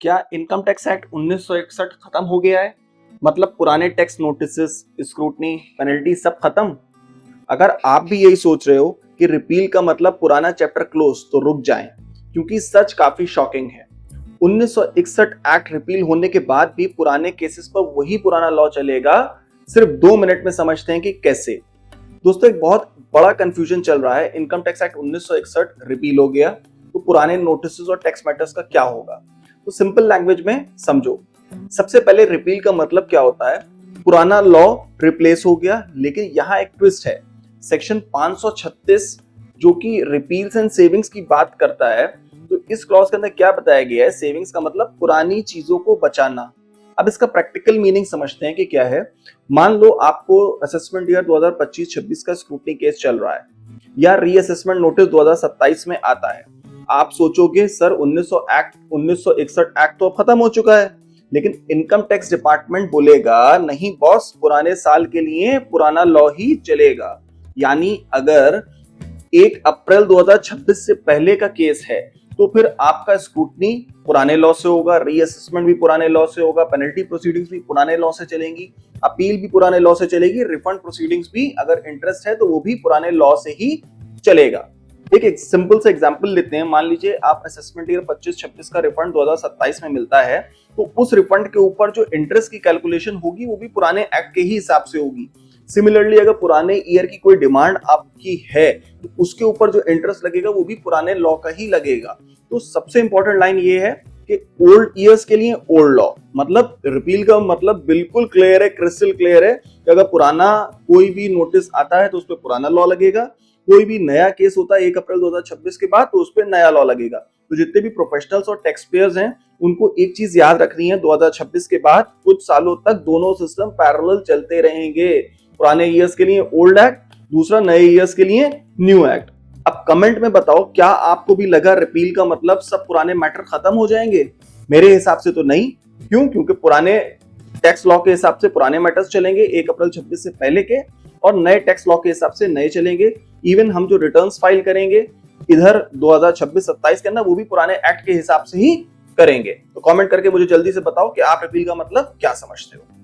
क्या income tax act 1961 खत्म हो गया है? मतलब पुराने टैक्स नोटिसेस, स्क्रूटनी, पेनल्टी सब खत्म? अगर आप भी यही सोच रहे हो कि रिपील का मतलब पुराना चैप्टर क्लोज, तो रुक जाएं, क्योंकि सच काफी शॉकिंग है। 1961 एक्ट रिपील होने के बाद भी पुराने केसेस पर वही पुराना लॉ चलेगा। सिर्फ 2 मिनट में समझते हैं कि कैसे। दोस्तों, एक बहुत बड़ा कंफ्यूजन चल रहा है। इनकम टैक्स एक्ट 1961 रिपील हो गया तो पुराने नोटिस और टैक्स मैटर्स का क्या होगा? तो सिंपल लैंग्वेज में समझो। सबसे पहले रिपील का मतलब क्या होता है? पुराना लॉ रिप्लेस हो गया, लेकिन यहाँ एक ट्विस्ट है। सेक्शन 536 जो कि रिपील्स एंड सेविंग्स की बात करता है, तो इस क्लॉज के अंदर क्या बताया गया है? सेविंग्स का मतलब पुरानी चीजों को बचाना। अब इसका प्रैक्टिकल मीनिंग समझते हैं कि क्या है। मान लो आपको असेसमेंट ईयर 2025-26 का स्क्रूटनी केस चल रहा है, या रीअसेसमेंट नोटिस 2027 में आता है। आप सोचोगे सर 1961 एक्ट तो अब खत्म हो चुका है, लेकिन इनकम टैक्स डिपार्टमेंट बोलेगा नहीं बॉस, पुराने साल के लिए पुराना लॉ ही चलेगा। यानी अगर 1 अप्रैल 2026 से पहले का केस है तो फिर आपका स्क्रूटनी पुराने लॉ से होगा, रीअसेसमेंट भी पुराने लॉ से होगा, पेनल्टी प्रोसीडिंग्स भी पुराने लॉ से चलेंगी, अपील भी पुराने लॉ से चलेगी, रिफंड प्रोसीडिंग्स भी अगर इंटरेस्ट है तो वो भी पुराने लॉ से ही चलेगा। एक सिंपल सा एग्जांपल लेते हैं। मान लीजिए आप असेसमेंट ईयर 25-26 का रिफंड 2027 में मिलता है, तो उस रिफंड के ऊपर जो इंटरेस्ट की कैलकुलेशन होगी वो भी पुराने एक्ट के ही हिसाब से होगी। सिमिलरली अगर पुराने ईयर की कोई डिमांड आपकी है तो उसके ऊपर जो इंटरेस्ट लगेगा वो भी पुराने लॉ का ही लगेगा। तो सबसे इंपॉर्टेंट लाइन ये है कि ओल्ड ईयर्स के लिए ओल्ड लॉ, मतलब रिपील का मतलब बिल्कुल क्लियर है, क्रिस्टल क्लियर है कि अगर पुराना कोई भी नोटिस आता है तो उस पर पुराना लॉ लगेगा। कोई भी नया केस होता है 1 अप्रैल 2026 के बाद तो उस पर नया लॉ लगेगा। तो जितने भी प्रोफेशनल्स और टैक्स पेयर्स हैं उनको एक चीज याद रखनी है, 2026 के बाद कुछ सालों तक दोनों सिस्टम पैरेलल चलते रहेंगे। पुराने ईयर्स के लिए ओल्ड एक्ट, दूसरा नए ईयर्स के लिए न्यू एक्ट। अब कमेंट में बताओ, क्या आपको भी लगा रिपील का मतलब सब पुराने मैटर खत्म हो जाएंगे? मेरे हिसाब से तो नहीं। क्यों? क्योंकि पुराने टैक्स लॉ के हिसाब से पुराने मैटर्स चलेंगे 1 अप्रैल 26 से पहले के, और नए टैक्स लॉ के हिसाब से नए चलेंगे। इवन हम जो रिटर्न्स फाइल करेंगे इधर 2026-27 के अंदर, वो भी पुराने एक्ट के हिसाब से ही करेंगे। तो कमेंट करके मुझे जल्दी से बताओ कि आप रिपील का मतलब क्या समझते हो।